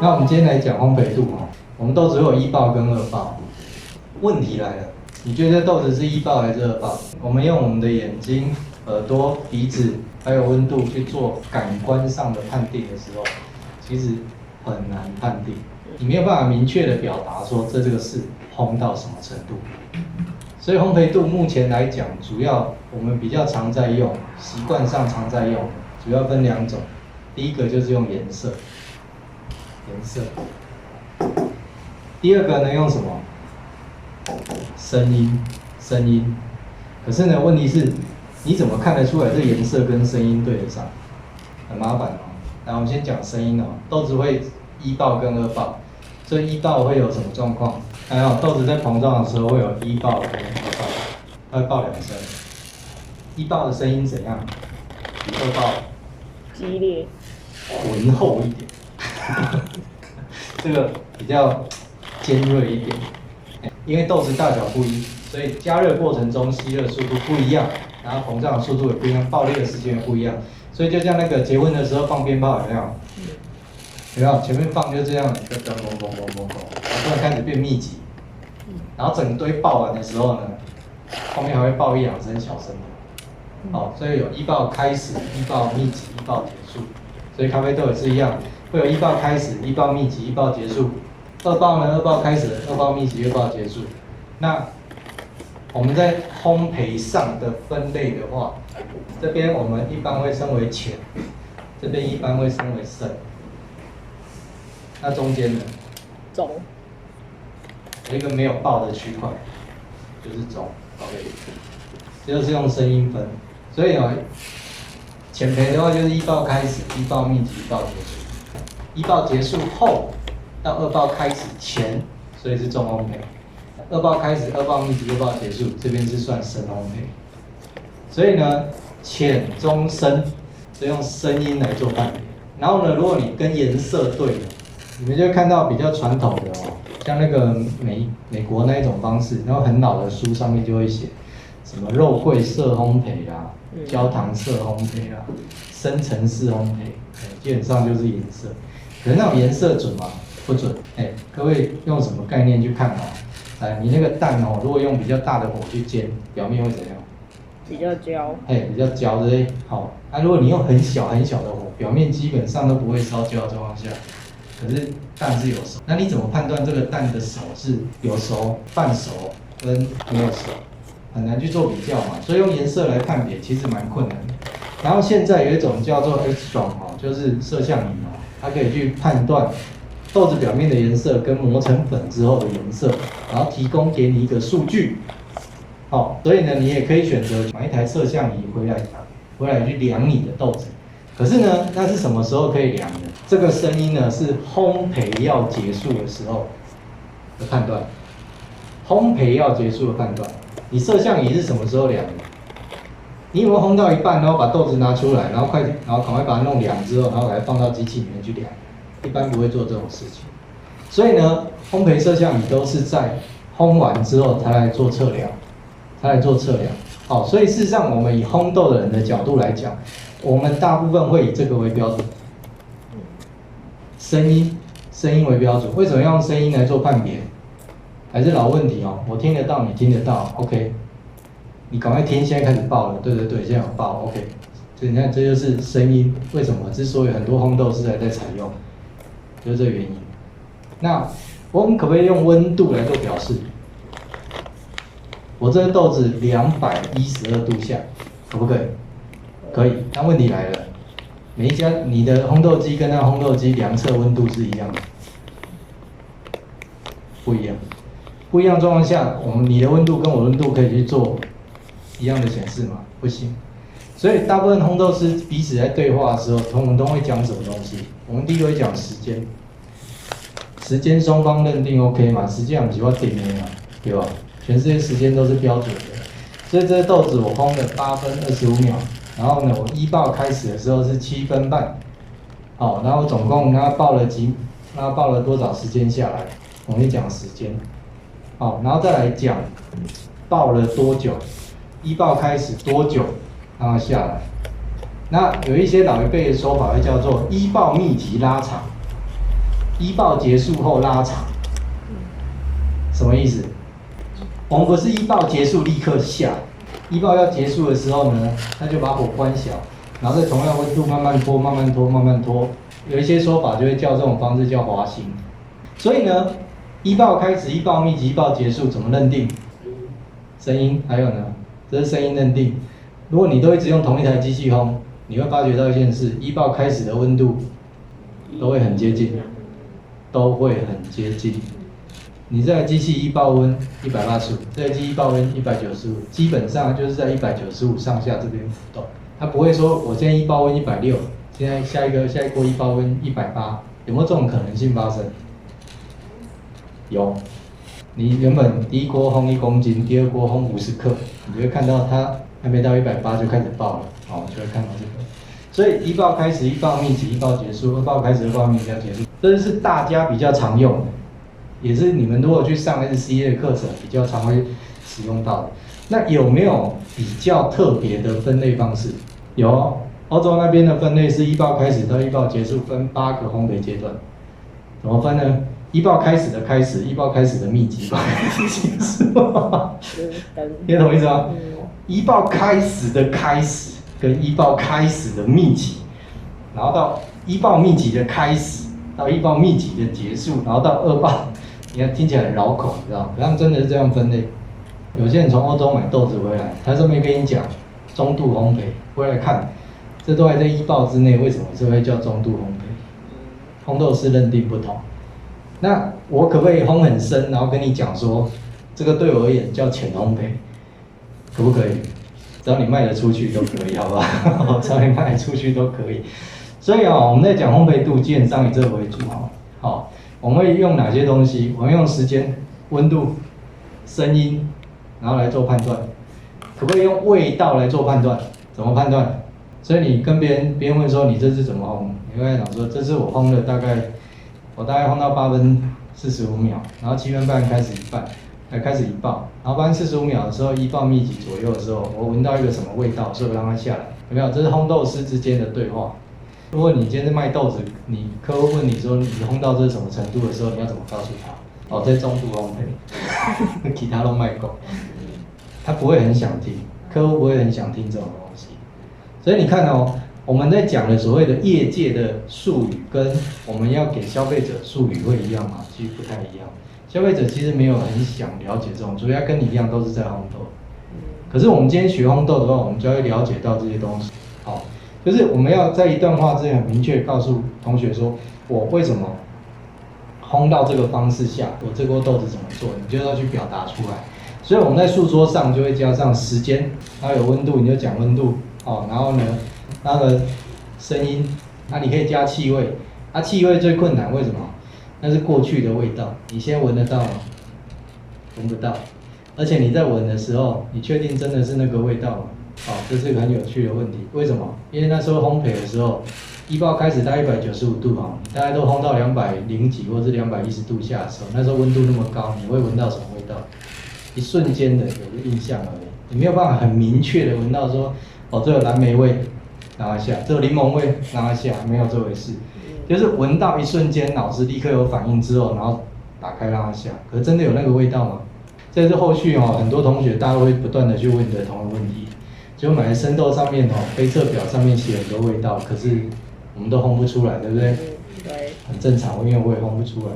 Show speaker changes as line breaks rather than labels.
那我们今天来讲烘焙度哦，我们豆子会有1爆跟2爆。问题来了，你觉得豆子是1爆还是2爆？我们用我们的眼睛、耳朵、鼻子还有温度去做感官上的判定的时候，其实很难判定，你没有办法明确的表达说这个是烘到什么程度。所以烘焙度目前来讲，主要我们比较常在用，习惯上常在用，主要分2种。第一个就是用颜色，第二个呢用什么？声音。可是呢，问题是，你怎么看得出来这颜色跟声音对得上？很麻烦哦。来，我们先讲声音哦。豆子会1爆跟2爆，所以1爆会有什么状况？还有豆子在膨胀的时候会有1爆跟2爆，它会爆2声。1爆的声音怎样？比2爆
激烈，
浑厚一点，这个比较尖锐一点。因为豆子大小不一，所以加热过程中吸热速度不一样，然后膨胀的速度也不一样，爆裂的时间也不一样。所以就像那个结婚的时候放鞭炮，有没有？有没有？前面放就这样，噔噔嘣嘣嘣嘣嘣，突然开始变密集，然后整堆爆完的时候呢，后面还会爆1-2声小声的。好，所以有1爆开始、1爆密集、1爆结束。所以咖啡豆也是一样，会有1爆开始、1爆密集、1爆结束。2爆呢？2爆开始，2爆密集，2爆结束。那我们在烘焙上的分类的话，这边我们一般会称为浅，这边一般会称为深。那中间呢？
中。
有一个没有爆的区块，就是中。OK， 这就是用声音分。所以呢，浅焙的话就是1爆开始、1爆密集、1爆结束。1爆结束后到2爆开始前，所以是重烘焙。2爆开始、2爆密集、2爆结束，这边是算深烘焙。所以呢，浅、中、深，是用声音来做判别。然后呢，如果你跟颜色对了，你们就会看到比较传统的哦，像那个美国那一种方式，然后很老的书上面就会写什么肉桂色烘焙啦、焦糖色烘焙啦、深层式烘焙，基本上就是颜色。可是那种颜色准吗？不准。各位用什么概念去看哦？你那个蛋哦，如果用比较大的火去煎，表面会怎样？
比较焦。
比较焦的嘞。好，如果你用很小很小的火，表面基本上都不会烧焦的状况下，可是蛋是有熟。那你怎么判断这个蛋的熟是有熟、半熟跟没有熟？很难去做比较嘛，所以用颜色来判别其实蛮困难的。然后现在有一种叫做 X-ray 就是摄像仪它可以去判断豆子表面的颜色跟磨成粉之后的颜色，然后提供给你一个数据。所以呢，你也可以选择买一台摄像仪回来去量你的豆子。可是呢，那是什么时候可以量的？这个声音呢是烘焙要结束的时候的判断。烘焙要结束的判断，你摄像仪是什么时候量的？你有没有烘到一半，然后把豆子拿出来，然后赶快把它弄凉之后，然后把它放到机器里面去量？一般不会做这种事情。所以呢，烘焙摄像仪都是在烘完之后才来做测量。所以事实上，我们以烘豆的人的角度来讲，我们大部分会以这个为标准，声音为标准。为什么要用声音来做判别？还是老问题哦，我听得到，你听得到 ，OK， 你赶快听，现在开始爆了，对，现在有爆 ，OK， 所以你看这就是声音。为什么？之所以很多烘豆师还在采用，就是这个原因。那我们可不可以用温度来做表示？我这个豆子212度下，可不可以？可以。那问题来了，每一家你的烘豆机跟那烘豆机量测温度是一样的，不一样。不一样状况下，你的温度跟我的温度可以去做一样的显示吗？不行。所以大部分烘豆师彼此在对话的时候，我们都会讲什么东西？我们第一个会讲时间，时间双方认定 OK 嘛？时间不是我定的嘛，对吧？全世界时间都是标准的，所以这个豆子我烘了8分25秒，然后呢，我1爆开始的时候是7分半，然后总共它爆了多少时间下来？我们讲时间，然后再来讲爆了多久，1爆开始多久让它下来。那有一些老一辈的说法会叫做1爆密集拉长，一爆结束后拉长，什么意思？我们不是一爆结束立刻下，一爆要结束的时候呢，那就把火关小，然后在同样温度慢慢拖、慢慢拖、慢慢拖。有一些说法就会叫这种方式叫滑行。所以呢，一爆开始、一爆密集、一爆结束，怎么认定？声音，还有呢，这是声音认定。如果你都一直用同一台机器烘，你会发觉到一件事：一爆开始的温度都会很接近，都会很接近。你这台机器一爆温185，这台机一爆温195，基本上就是在195上下这边浮动。它不会说我今天一爆温160，现在下一锅一爆温180，有没有这种可能性发生？有。你原本第一锅烘1公斤，第二锅烘50克，你就会看到它还没到180就开始爆了，哦，就会看到这个。所以一爆开始，一爆密集，一爆结束，二爆开始，二爆密集，要结束，这是大家比较常用的，也是你们如果去上 SCA 的课程比较常会使用到的。那有没有比较特别的分类方式？有，欧洲那边的分类是一爆开始到一爆结束分8个烘焙阶段，怎么分呢？一爆开始的开始，一爆开始的密集，一爆开始结束，听懂意思吗？一爆开始的开始跟一爆开始的密集，然后到一爆密集的开始，到一爆密集的结束，然后到二爆，你看听起来很绕口，你知道吗？他们真的是这样分类。有些人从欧洲买豆子回来，他上面跟你讲中度烘焙，回来看，这都还在一爆之内，为什么这会叫中度烘焙？烘豆师认定不同。那我可不可以烘很深，然后跟你讲说，这个对我而言叫浅烘焙，可不可以？只要你卖得出去都可以，好不好？只要你卖得出去都可以。所以我们在讲烘焙度，基本上以这个为主好，我们会用哪些东西？我们用时间、温度、声音，然后来做判断。可不可以用味道来做判断？怎么判断？所以你跟别人问说你这是怎么烘，你会讲说这是我烘了我大概烘到8分45秒，然后7分半开始一爆，然后8分45秒的时候一爆密集左右的时候，我闻到一个什么味道，所以我让它下来，有没有？这是烘豆师之间的对话。如果你今天是卖豆子，你客户问你说你烘到这是什么程度的时候，你要怎么告诉他？在中度烘焙，其他都卖够，他不会很想听，客户不会很想听这种东西。所以你看我们在讲的所谓的业界的术语，跟我们要给消费者术语会一样吗？其实不太一样。消费者其实没有很想了解这种，除非他跟你一样都是在烘豆。可是我们今天学烘豆的话，我们就会了解到这些东西。好，就是我们要在一段话之前很明确告诉同学说，我为什么烘到这个方式下，我这锅豆子怎么做，你就要去表达出来。所以我们在述说上就会加上时间，还有温度，你就讲温度，然后呢，那个声音，你可以加气味，气味最困难，为什么？那是过去的味道，你现在闻得到吗？闻不到，而且你在闻的时候，你确定真的是那个味道吗？这是一个很有趣的问题，为什么？因为那时候烘焙的时候，一爆开始到195度大概都烘到200几或是210度下的时候，那时候温度那么高，你会闻到什么味道？一瞬间的有个印象而已，你没有办法很明确的闻到说，这有蓝莓味，让它下；这有柠檬味，让它下，没有这回事。就是闻到一瞬间，脑子立刻有反应之后，然后打开让它下。可是真的有那个味道吗？这是后续很多同学大家会不断的去问的同一个问题。就买的生豆上面杯测表上面写很多味道，可是我们都烘不出来，对不对？
对。
很正常，因为我也烘不出来。